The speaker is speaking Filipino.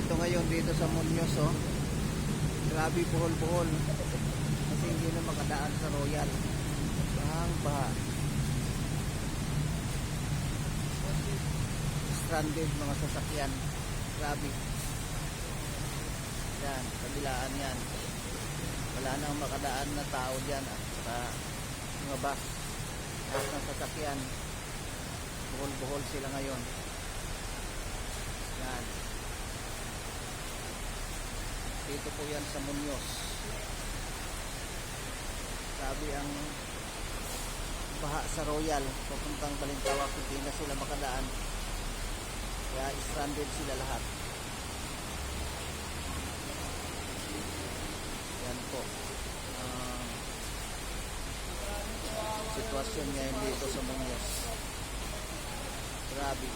Ito ngayon dito sa Muñoz, oh. Grabe, buhol-buhol. Kasi hindi na makadaan sa Royal. Ang baha. Stranded mga sasakyan. Grabe. Yan, kabilaan yan. Wala nang makadaan na tao dyan at saka mga bus. Lahat ng sasakyan. Buhol-buhol sila ngayon. Yan. Dito po yan sa Muñoz. Sabi ang baha sa Royal papuntang Balintawak, hindi na sila makadaan, kaya stranded sila lahat. Yan po sitwasyon ngayon dito sa Muñoz. Grabe.